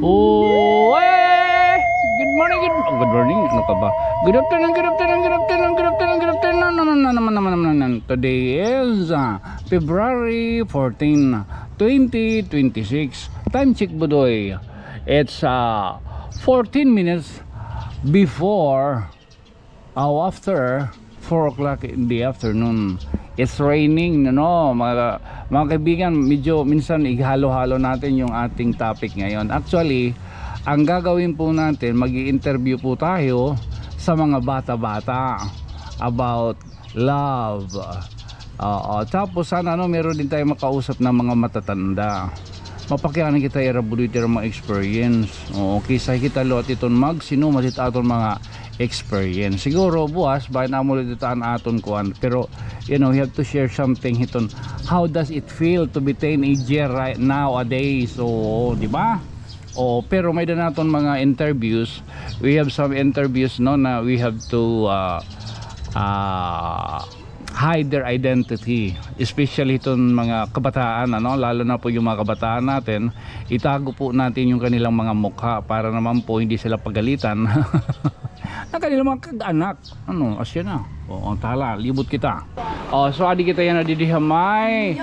Oh, eh! Good morning, good morning. Ano ka ba? Good afternoon, good afternoon, good afternoon, good afternoon, good afternoon. Naman. Today is February 14, 2026. Time check, Budoy. It's 14 minutes before after 4 o'clock in the afternoon. It's raining, mga kaibigan. Medyo minsan ihalo-halo natin yung ating topic ngayon. Actually, ang gagawin po natin, mag-i-interview po tayo sa mga bata-bata about love. Tapos sana meron din tayo makausap ng mga matatanda. Mapakyanan kita irabuloy tira mga experience. Kisay kita lot iton sino masit aton mga experience. Siguro buwas ba na mo ditaan aton kuan, pero you have to share something hiton. How does it feel to be teenager right nowadays? Di ba? Pero may din naton mga interviews. We have some interviews na we have to hide their identity, especially itong mga kabataan, lalo na po yung mga kabataan natin. Itago po natin yung kanilang mga mukha para naman po hindi sila pagalitan ng kanilang mga kag-anak. Asya na. Tala, libot kita. So adi kita yan nadidihamay.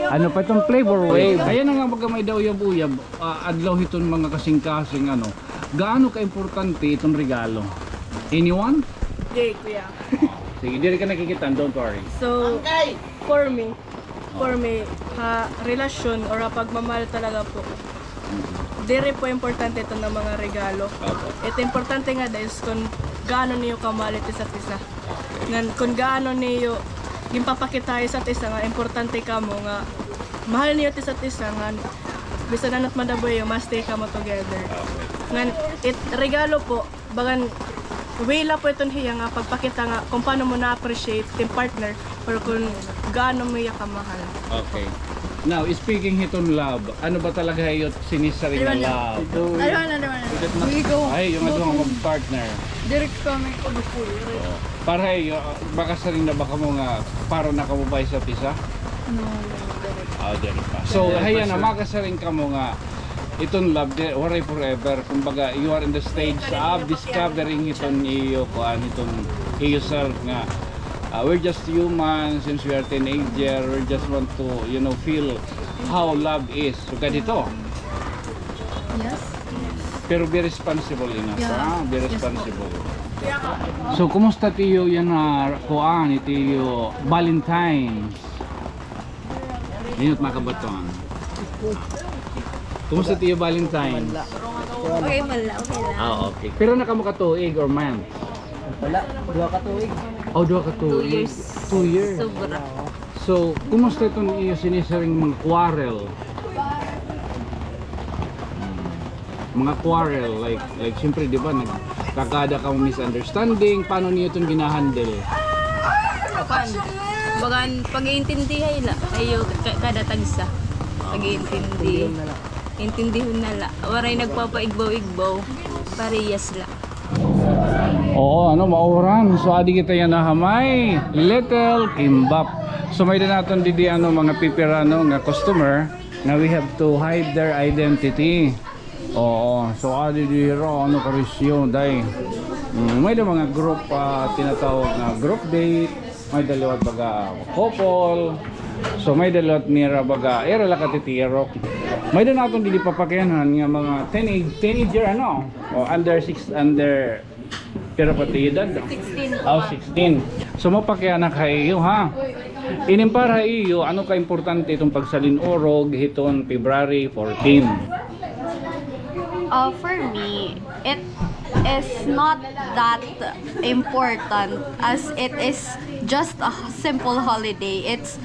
Ano pa itong flavor wave? Kaya na nga baga may daw uyab-uyab, adlaw itong mga kasing-kasing gaano ka-importante itong regalo? Anyone? Jay, kuya. Sige, hindi ka nakikita, don't worry. So, for me, relasyon or pagmamahal talaga po. Dire po importante ito ng mga regalo. Ito importante nga dahil kung gaano niyo kamahal isa't isa. Kung gaano niyo yung papakita isa't isa nga, importante ka mo nga mahal niyo isa't isa nga bisa na not madaboy yung mas stay ka mo together. Regalo po, bagan wala po itong hiya nga pagpakita nga kung paano mo na-appreciate yung partner or kung gaano mo iya kamahal. Okay. Now, speaking hitong love, ano ba talaga yung sinisaring na love? Ay, yung ano mga partner. Direct kami ko Para baka saring na baka mo nga para nakamubay sa pisa? No, direct pa. So, haya na makasaring ka mo nga itong love, waray forever. Kumbaga, you are in the stage of discovering itong iyo, itong yourself nga. We're just human since we are teenager. We just want to, feel how love is. So, ganito. Yes. Pero be responsible enough. Yeah. Be responsible. So, kumusta tiyo yan na tiyo Valentine's? Inot makabaton. Kumusta tiyo Valentine? Okay, mala. Okay lang. Okay. Pero nakamukatuig or man? Wala, 2 katuig. 2 katuig. 2 years. Sobra. So, kumusta itong iyo sinisaring mga quarrel? Mga quarrel, like siyempre di ba nagkakada ka misunderstanding, paano niyo itong ginahandle? Bagan pag-iintindihan la ayo kada tagsa. Pag-iintindi. Intindihon na la. Waray nagpapaigbaw-igbaw. Parehas la. Mauran. So adi kita yan nahamay. Little kimbap. So may din natin didi mga pipirano nga customer na we have to hide their identity. So adi diro karisyo day. May din mga group tinatawag na group date. May dalawat baga couple. So may dalawat nira baga era la katitiro. May din natin dili papakyanan nga mga teenager under pero pati edad 16. 16. So mapakyanan kayo ha. Inimpara iyo ano ka importante itong pagsalin-orog hiton February 14. For me, it is not that important as it is just a simple holiday. It's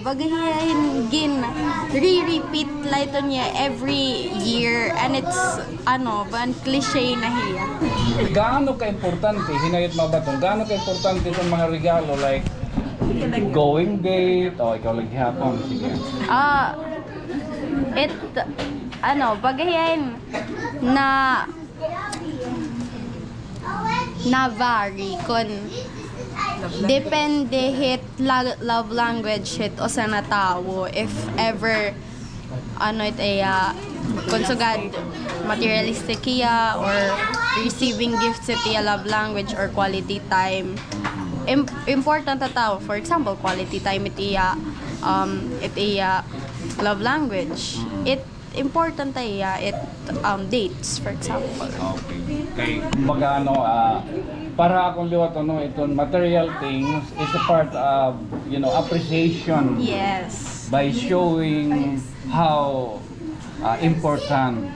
bagahin re-repeat like niya every year and it's cliche na hiya. Gaano ka importante hinayot mabaton? Gaano ka importante itong mga regalo like going date ikaw lagi hapon sige. Bagahin na vary kun depende hit love language hit o sa natawo if ever konsugad materialistic iya or receiving gifts iti love language or quality time. Important ta tao. For example, quality time iti love language. It important ta iya dates, for example. Okay. Kay kumbaga para akong liwat itong material things is a part of, appreciation Yes. by showing how important.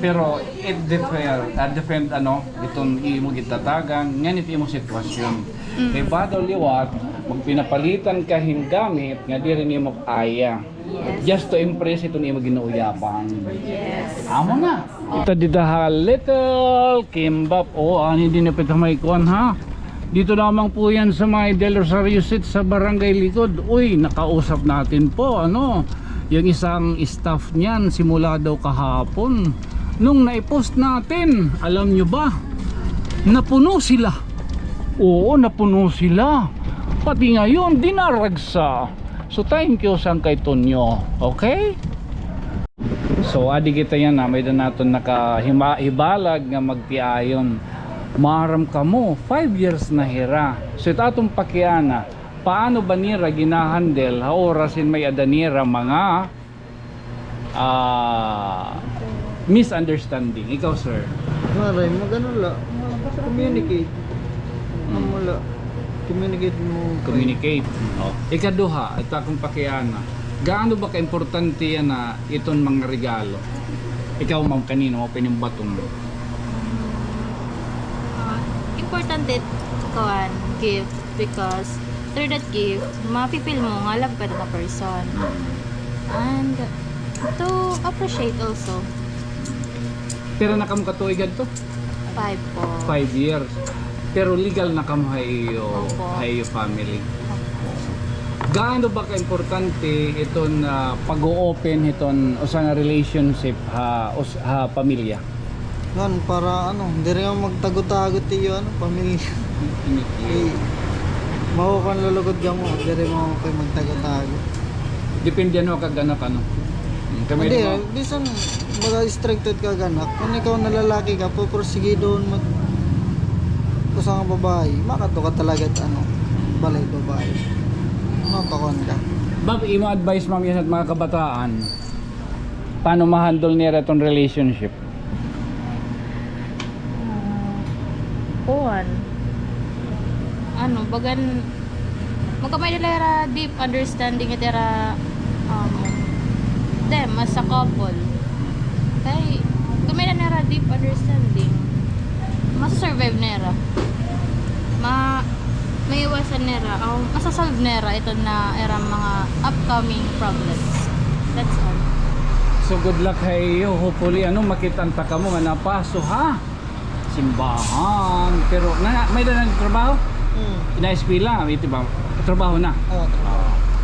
Pero it depend itong imo gitatagan nganit imo sitwasyon. Kay bado liwat magpinapalitan ka gamit nga diri nimo aya. Just to impress itong imo ginuuyapan. Yes. Amo na. Ito dito little kimbap. Ani din na pita may kuwan ha. Dito lamang po yan sa may Del Rosario City sa Barangay Likod. Uy, nakausap natin po yung isang staff niyan simula daw kahapon. Nung naipost natin, alam nyo ba? Napuno sila. Oo, napuno sila. Pati ngayon, dinaragsa. So thank you sang kay Tonyo. Okay? So adi kita yan may na natin nakahibalag nga magtiayon. Maram ka mo 5 years na hira. So ito atong pakiana, paano ba nira ginahandle ha orasin may adanira mga misunderstanding. Ikaw sir? Maray, magano la. Communicate. Wala. Communicate mo. Communicate. Ikaduha, ito akong pakiana. Gaano ba ka-importante yan na itong mga regalo? Ikaw ma'am kanino mo pinimbatong mo? Importante kawan gift because through that gift mapipil mo nga love ka na person and to appreciate also. Pero nakamukatuigad to? 5 po. 5 years. Pero legal na kamo hayo family. Gaano ba ka-importante itong pag-o-open itong usang relationship ha pamilya? Ngan para dire nga magtagot-tagot iyo pamilya. Mao kan lulugod ka mo, dire mo kay magtagot-tagot. Depende kag anak Kami Hindi, bisan mga restricted ka ganak. Kung ikaw na lalaki ka, pupursige doon kusang babae, makato ka talaga balay babae. Mapakon ka. Bob, imo advice ma'am yan at mga kabataan paano ma-handle nila itong relationship? Kuan. Bagan magkamay nila deep understanding itera them as a couple. Kay kamay na nila deep understanding. Masasurvive nila. Maiwasan nila masasolve nila ito na era mga upcoming problems. That's all. So good luck kayo. Hopefully makitanta ka mo nga napaso ha. Simbahan. Pero may na nagtrabaho? Ina-eskwela, ito ba? Trabaho na.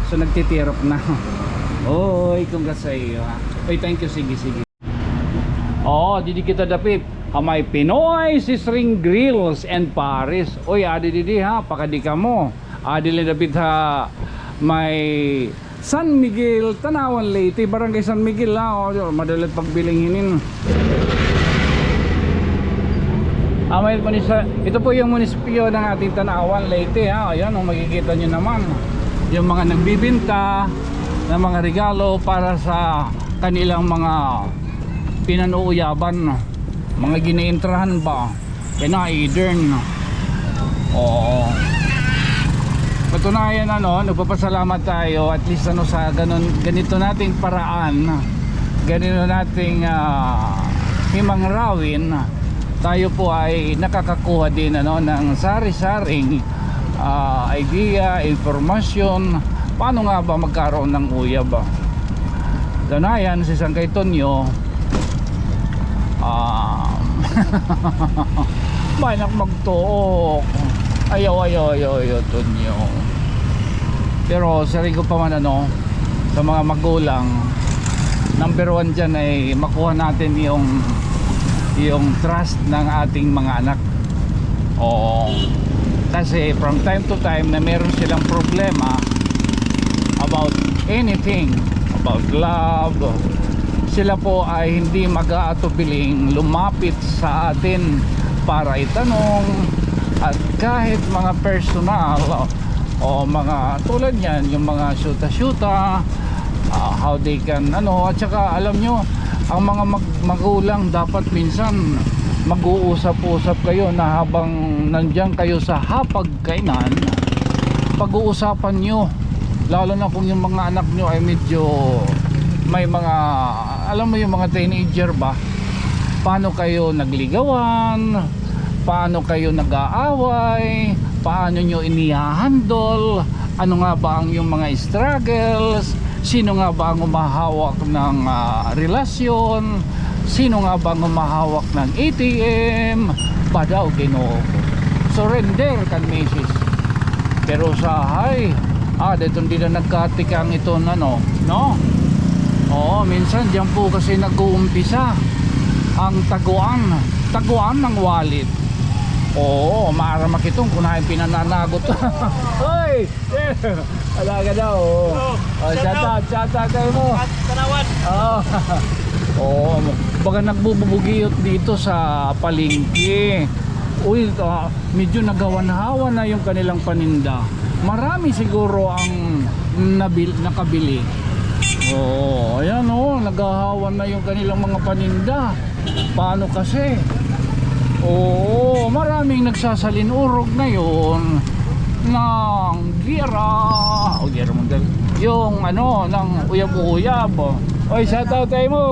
So nagtitirok na. Oy, congrats sa iyo ha. Oy, thank you. Sige. Didi kita dapit. May Pinoy Sisring Grills and Paris. Oy, adi didi ha, pakadi ka mo. Adi le dapit ha. May San Miguel, Tanawan Leyte, Barangay San Miguel ha. Madalit pagbilinginin. Ito po yung munisipyo ng ating Tanawan Leyte ha. Ayan, makikita nyo naman yung mga nagbibinta ng mga regalo para sa kanilang mga pinanuuyaban, mga ginaintrahan ba, pina-idern. Oo. Patunayan nagpapasalamat tayo at least sa ganito nating paraan, ganito nating himangrawin, tayo po ay nakakakuha din ng sari-saring idea, informasyon paano nga ba magkaroon ng uyab. Danayan si San Tonyo banyak magtuok, ayaw Tonyo. Pero sarili ko pa man sa mga magulang, number 1 dyan ay makuha natin yung trust ng ating mga anak. Oo, kasi from time to time na meron silang problema about anything, about love, sila po ay hindi mag-aatubiling lumapit sa atin para itanong, at kahit mga personal o mga tulad yan, yung mga syuta-syuta, how they can at saka alam nyo, ang mga magulang dapat minsan mag-uusap-usap kayo na habang nandyan kayo sa hapagkainan, pag-uusapan nyo, lalo na kung yung mga anak nyo ay medyo may mga, alam mo yung mga teenager ba, paano kayo nagligawan, paano kayo nag-aaway, paano nyo inihahandle, ano nga ba ang yung mga struggles, sino nga ba ang umahawak ng relasyon, sino nga ba ang umahawak ng ATM, padaw Ginoo. Surrender kan misis. Pero sa hay, dito hindi na nagkatikang ito no? Oo, minsan diyan po kasi nag-uumpisa ang taguan ng wallet. Oo, maara makitong kunahin pinananagot. Hoy! Alaga daw. Shout out kayo mo. Tanawan. Oo, baga nagbubugiyot dito sa palengke. Uy, medyo nagawanhawa na yung kanilang paninda. Marami siguro ang nakabili. Oo, ayan naghahawan na yung kanilang mga paninda. Paano kasi? Oo, maraming nagsasalinurog ngayon ng gira. Gira mo dahil. Yung ng uyab-uyab. Oy, shout out tayo mo.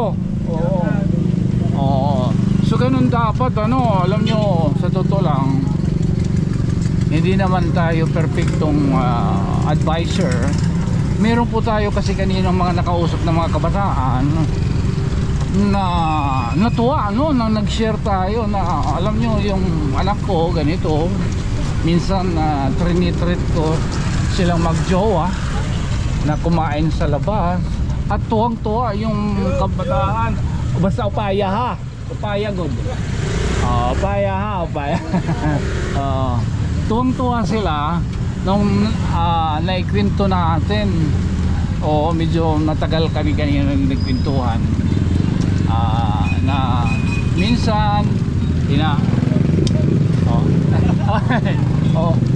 Oo. So ganun dapat alam nyo, sa totoo lang, hindi naman tayo perfectong advisor. Meron po tayo kasi kanina mga nakausap ng mga kabataan na natuwa na nag-share tayo na alam nyo yung anak ko ganito, minsan trinitreat ko silang magjowa na kumain sa labas, at tuwang-tuwa yung kabataan. Basta upaya ha, upaya good. Upaya ha, upaya. Tuwang-tuwa sila nung naikwento natin. Oo, medyo matagal kami kanina nagkwentuhan. Na minsan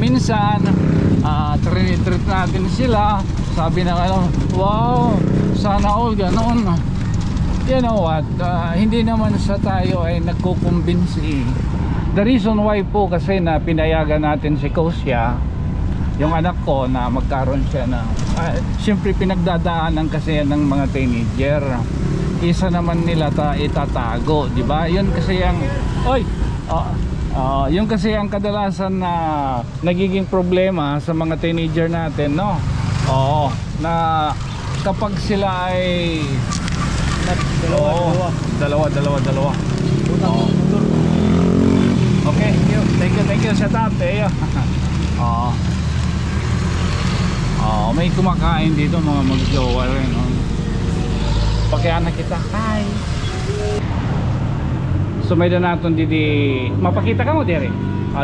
minsan trinitreat natin sila, sabi na wow, sana all ganon. You know what, hindi naman sa tayo ay nagkukumbinsi. The reason why po kasi na pinayagan natin si Kosya, yung anak ko, na magkaroon siya na siyempre pinagdadaanan kasi yan ng mga teenager. Isa naman nila itatago, di ba? Yun kasi ang yung kasi ang kadalasan na nagiging problema sa mga teenager natin, no? Oo, na kapag sila ay dalawa. Oo. Okay, thank you, shut up, Teo. May kumakain dito, mga mag-jowa rin, no? Pakianak kita. Hi. So may naton didi mapakita ka mo dire.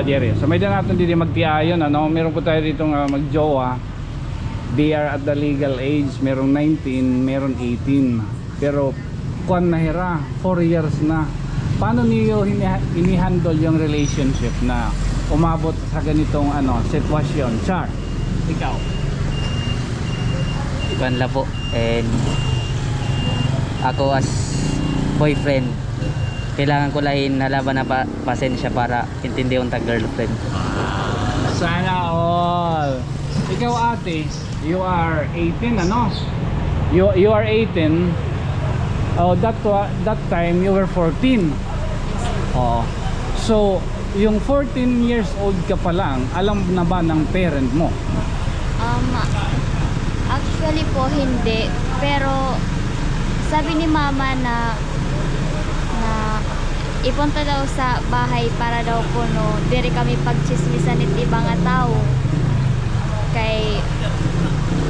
Dire. So may naton didi magtiayon meron po tayo dito nga magjowa. They are at the legal age, merong 19, meron 18. Pero kuan na hira, 4 years na. Paano niyo ini-handle yung relationship na umabot sa ganitong sitwasyon? Char, ikaw. Iban la po, and ako as boyfriend, kailangan ko lang nalaban na pasensya para intindi yung girlfriend. Sana all. Ikaw ate, you are 18 You are 18. That time you were 14. So yung 14 years old ka pa lang, alam na ba ng parent mo? Actually po hindi, pero sabi ni mama na ipunta daw sa bahay para daw kuno diri kami pagchismisan nit ibang nga tao kay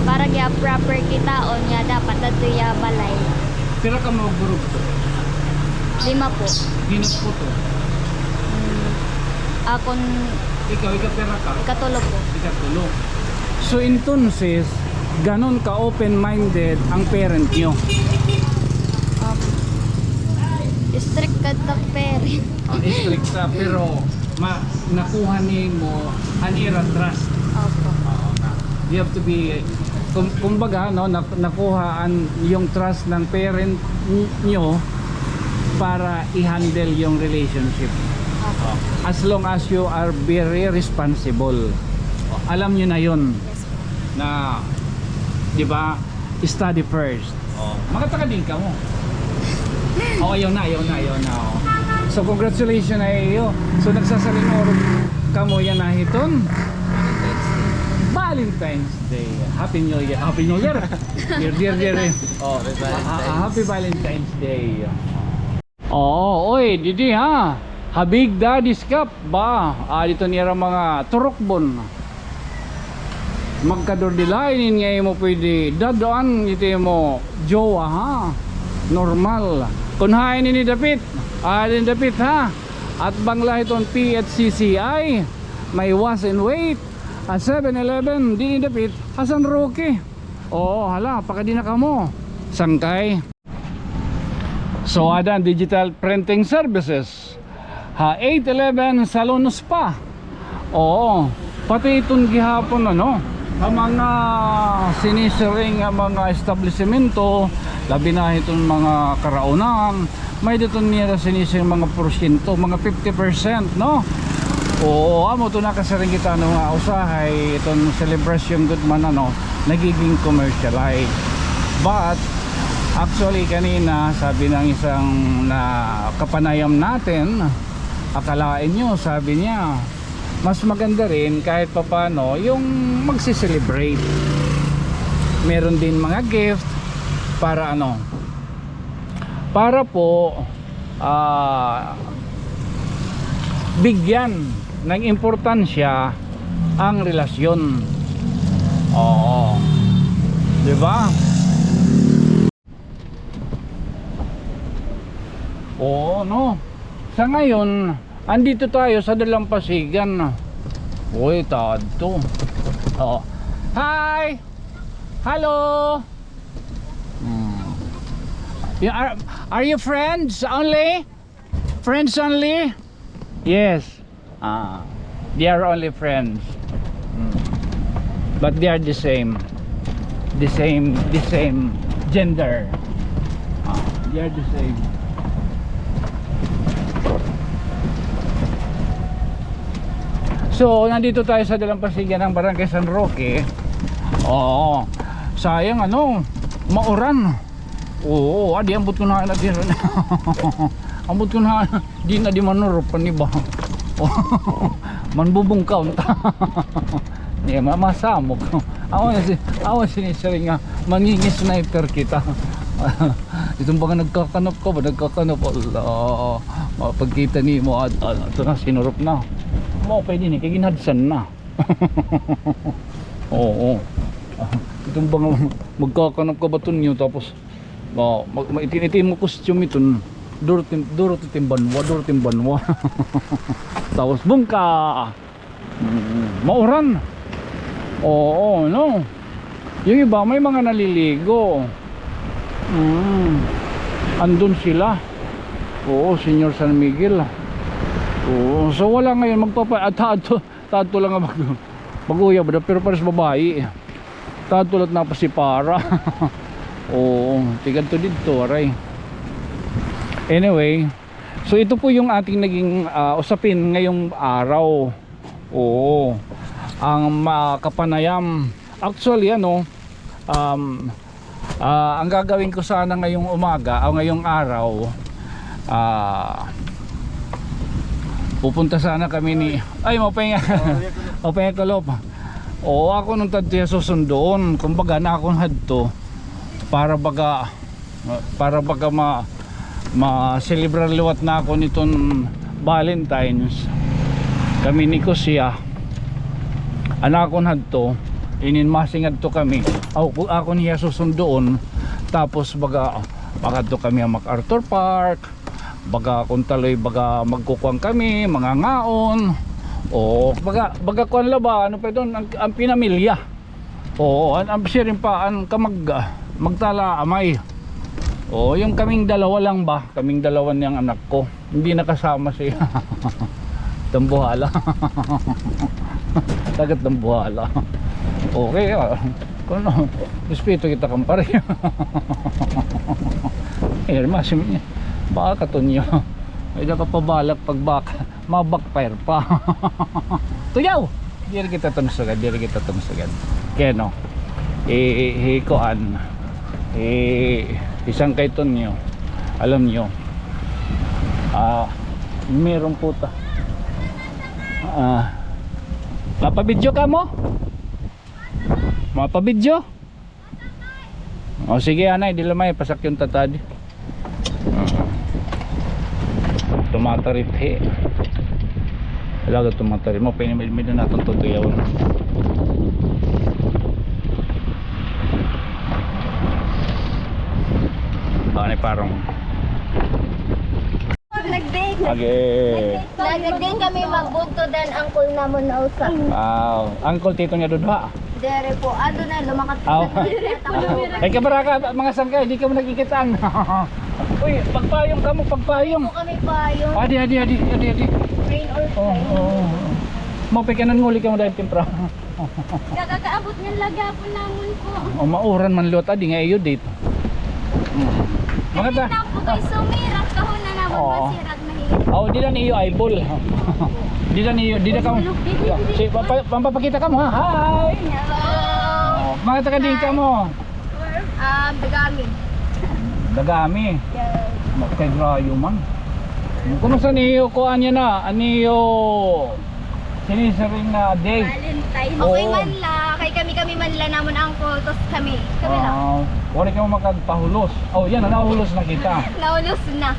para gya proper kitaon nga dapat adto ya balay. Pira ka mo group to? 5 po. Hinot po to? Akon Ikaw pira ka? ikatulo po. Ikatulo. So entonces, ganon ka open-minded ang parent nyo? kadtak pere. Istrikta pero nakuha ni mo anira trust. Opo. You have to be kumbaga no nakuhaan yung trust ng parent nyo para i-handle yung relationship. As long as you are very responsible. Alam nyo na yun. Yes po. Na, di ba, study first. Makataka din ka mo. Ayaw na. Oh. So, congratulations na iyo. So, nagsasalinoro ka mo yan na hiton. Valentine's Day. Happy New Year. Happy New Year. Dear. Oh, Happy Valentine's Day. Oo, oy, didi ha. Habig Daddy's Cup ba? Dito niya mga turokbon. Magkadordilainin ngayon mo pwede dadaan ito mo jowa ha. Normal. Kunhain ni Dapit. Din Dapit ha. At bangla itong PHCCI. May was and wait. At 7-Eleven din Dapit. Hasan Roque. Oo, hala, pakadi na ka mo. Sangkay. So adan digital printing services. 8-Eleven Salon Spa. Oo. Pati itong gihapon ang mga sinisiring mga establishmento, labi na itong mga karaunan, may dito niya sinisiring mga porsyento, mga 50%, no? Oo, amo to nakasaring kita ng mga usahay, itong celebration good man nagiging commercialized. But actually kanina sabi ng isang na kapanayam natin, akalain nyo, sabi niya mas maganda rin kahit papano yung magsi-celebrate. Meron din mga gift para para po bigyan ng importansya ang relasyon. Oo, di ba? Oo, no. Sa ngayon, andito tayo sa Dalampasigan. Uy, tadto. Oh. Hi! Hello! Are you friends only? Friends only? Yes. They are only friends. But they are the same. The same gender. They are the same. So, nandito tayo sa Dalampasigan ng Barangay San Roque. Oo. Sayang mauran. Oo, adi ambot ko na natin. Ambot ko na di na di manurop pa ni ba. Manbubungkaw ta. Ni masamok. Awan sinisiring nga mangingi sniper kita. Itong baka nagkakanop ko ba? Nagkakanop. Allah. Pagkita ni mo ito na sinurop na. Mo pwede ni kay ginhadsan na. Oo. Itong bang magkakanap ka ba ito niyo tapos itin mo costume ito duro timbanwa tapos bungka mauran. Oo, no. Yung iba may mga naliligo. Andun sila. Oo, Senior San Miguel. Oo, so wala ngayon tato lang mag-uyab pero pares babae. Tato lang na pa si para. Oo, tigad to dito, aray. Anyway, so ito po yung ating naging usapin ngayong araw. Oo, ang kapanayam. Actually ang gagawin ko sana ngayong umaga o ngayong araw, pupunta sana kami ni mapahinga kalop. Oo, ako nung tadya susundoon, kumbaga na akong hadto para baga ma-celebrar liwat na ako nitong Valentine's. Kami ni Kusiya anak akong hadto, ininmasing hadto kami. Ako niya susundoon, tapos baga makadto kami ang MacArthur Park. Baga kung taloy baga magkukuang kami mga ngaon o baga kuan laba pa doon ang pinamilya. Oo, ang sharing pa ang magtala amay. Oo, yung kaming dalawa lang ba? Kaming dalawa niyang anak ko. Hindi nakasama siya. Tambuhala. Tagat Tambuhala. Okay, kung ano, respeto kita kang pare. Eh, masim niya. Baka katunyo. Ay, nakapabalak pag baka. Mabakfire pa. Tuyaw! Diri kita tumusagan, diri kita tumusagan. Kaya no, hikuan. Isang kay Tonyo. Alam nyo, meron puta. Mapabidyo ka mo? Mapabidyo? O sige anay, di lamay, pasak yung tatad. Tumatarip he. Wala ka tumatarip mo, pinimid na natin tutuyaw. Bakit parang Nag-date. okay. Nag-date kami magbunto dan angkol namon na usap. Wow, uncle tito niya doon ha. Dere po, ano na, lumakat Aw. na. Ay kabaraka, mga sangkay, di ka mo nagkikitaan. Uy, pagpayong ka mo, pagpayong. Kami pa yung Adi. rain or Oh, shine. oh. Mapikanan nguli ka mo dahil timpra. Kakakaabot ng lagapon namon po. O mauran man luot, adi nga iyo dito. Mga ta. Po kay sumirat kahon na namon Oo. masirat mahirap. Oh, di na niyo eyeball. Di na ka mo. Si pampapakita ka mo ha. Hi. Hello. Oh, mga taga din ka mo. Dagami. Dagami. Yes. Kay grayo man. Kumusta niyo ko anya na? Aniyo sinisaring na day. Valentine. Oo. Okay man la, kay kami man la namon angkol tos kami. Kami lang. Wala ka mo makagpahulos. Oh, yan, nahulos na kita. Naulos na.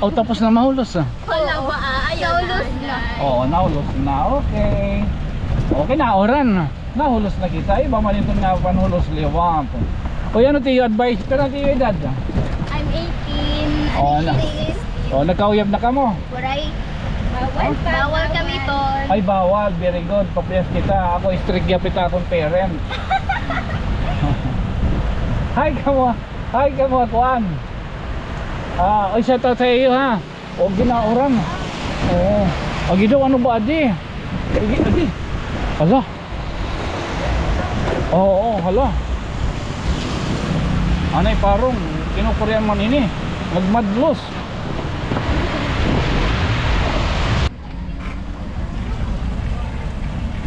Oh, tapos na mahulos ah. Wala ba? Naulos na. Oo, nahulos na. Okay. Okay na, oran. Nahulos na kita. Iba man ito nga panhulos liwang. O yan, tiyo advice. Pero tiyo edad. I'm 18. Oo, na. O, nagkauyab na ka mo. Waray. Bawal kami ton. Ay, bawal. Very good. Papriyas kita. Ako strict yapit akong parent. Hi ka mo, Kuan. Ay, shout out sa iyo ha. O, ginauran. Oo. O, gidaw, ano ba, adi? Adi. Hala. Oo, hala. Anay, parong. Kinukurian man ini. Nagmadlos.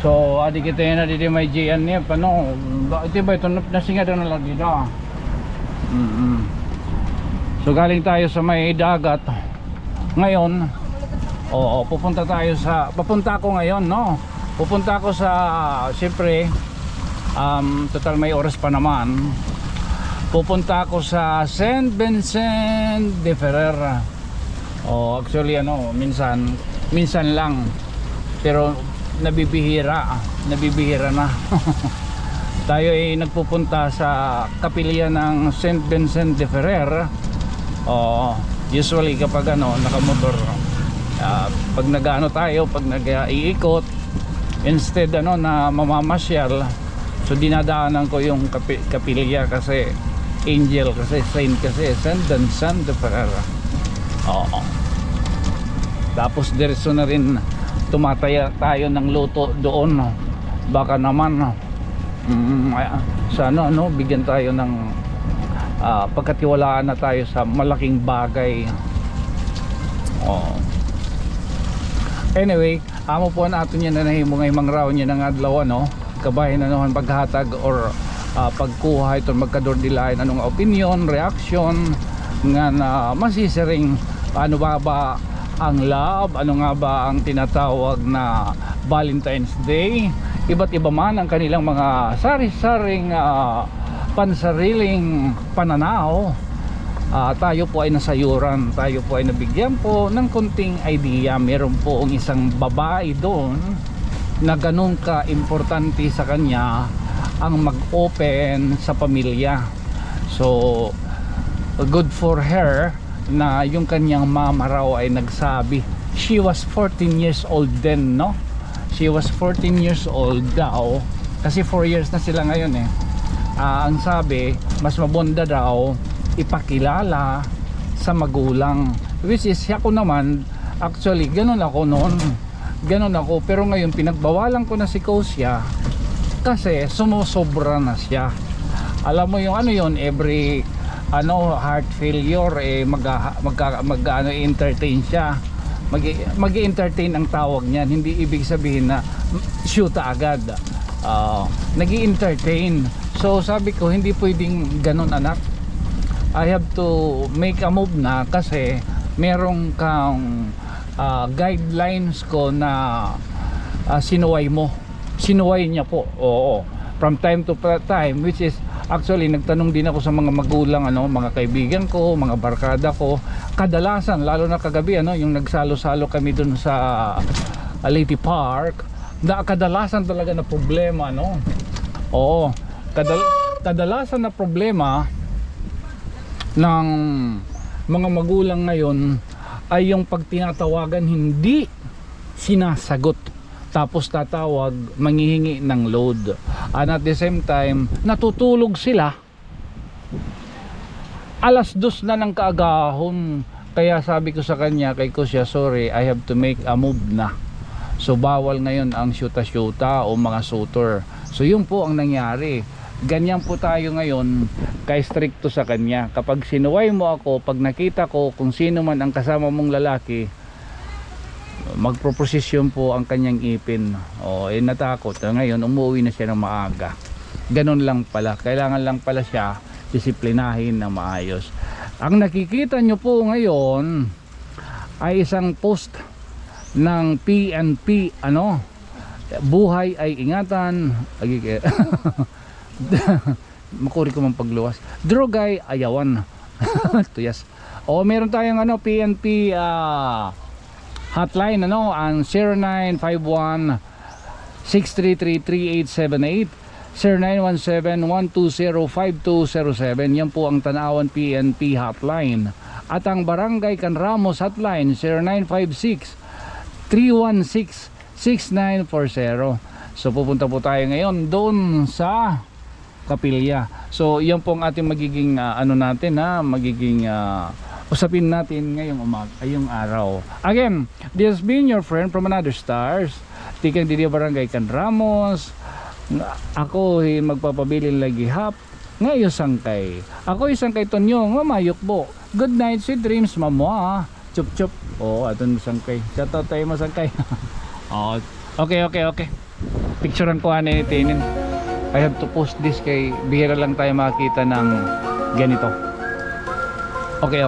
So, adi kita na dito may GN niya. Paano? Ito ba ito? Nasinga doon na lang dito. So, galing tayo sa may dagat. Ngayon, papunta ako ngayon, no? Pupunta ako sa, siyempre, total may oras pa naman. Pupunta ako sa Saint Vincent de Ferrer. Actually, minsan lang. Pero, nabibihira na. Tayo ay nagpupunta sa kapilya ng Saint Vincent de Ferrer. Usually kapag nakamotor, pag tayo, pag nag-iikot, instead na mamamasyal, so dinadaanan ko yung kapilya kasi angel, kasi saint, kasi Saint Vincent de Ferrer. Tapos diretso na rin tumataya tayo ng luto doon. Baka naman sana bigyan tayo ng pagkatiwalaan na tayo sa malaking bagay. Anyway, amo po natin yan na nahimo ngay mangraw niya ng adlaw kabahin paghatag or pagkuha ito magkadordilain anong opinion, reaction nga na masisiring ano ba ang love, ano nga ba ang tinatawag na Valentine's Day. Iba't iba man ang kanilang mga sari-saring pansariling pananaw. Tayo po ay nasayuran, tayo po ay nabigyan po ng konting idea. Meron po ang isang babae doon na ganun ka importante sa kanya ang mag-open sa pamilya. So good for her na yung kanyang mama raw ay nagsabi. She was 14 years old then, no? She was 14 years old daw kasi 4 years na sila ngayon ang sabi, mas mabunda daw ipakilala sa magulang. Which is, ako naman, actually, ganun ako noon. Ganun ako. Pero ngayon, pinagbawalan ko na si Kosya kasi sumusobra na siya. Alam mo yung ano yun, every heart failure, entertain siya. Mag-entertain ang tawag niyan. Hindi ibig sabihin na shoot agad. Nag-entertain. So sabi ko, hindi pwedeng ganun, anak. I have to make a move na kasi merong kang guidelines ko na sinuway mo. Sinuway niya po. Oo. From time to time, which is actually nagtanong din ako sa mga magulang, mga kaibigan ko, mga barkada ko. Kadalasan, lalo na kagabi, yung nagsalo-salo kami dun sa Leyte Park, kadalasan talaga na problema, Oo. Kadalasan na problema ng mga magulang ngayon ay yung pag tinatawagan hindi sinasagot, tapos tatawag, manghihingi ng load, and at the same time natutulog sila alas 2 na ng kaagahon. Kaya sabi ko sa kanya, kay Kosya, sorry, I have to make a move na. So bawal ngayon ang syuta-syuta o mga suitor. So yun po ang nangyari. Ganyan po tayo ngayon, kay stricto sa kanya. Kapag sinuway mo ako, pag nakita ko kung sino man ang kasama mong lalaki, magproposisyon po ang kanyang ipin. Natakot. Ngayon umuwi na siya ng maaga. Ganun lang pala. Kailangan lang pala siya disiplinahin na maayos. Ang nakikita nyo po ngayon ay isang post ng PNP, buhay ay ingatan. Makuri ko mang pagluwas. Drogay ayawan. Tuyas. Meron tayong PNP hotline, ang 0951 633-3878, 0917-120-5207. Yan po ang Tanawan PNP hotline. At ang Barangay Canramos hotline, 0956-316-6940. So pupunta po tayo ngayon doon sa Kapilya. So yan po ang ating magiging magiging usapin natin ngayong araw. Again, this has been your friend from another stars, Tikang Didi Barangay Canramos. Ako magpapabilin lagi hap ngayon sangkay. Ako isang kay Tonyong mamayok po. Good night, sweet dreams, mamwa. Chup chup. Aton sangkay. Shout out tayo masangkay. Okay. Picturean ko ani tinin. I have to post this kay bihira lang tayo makita ng ganito. Okay.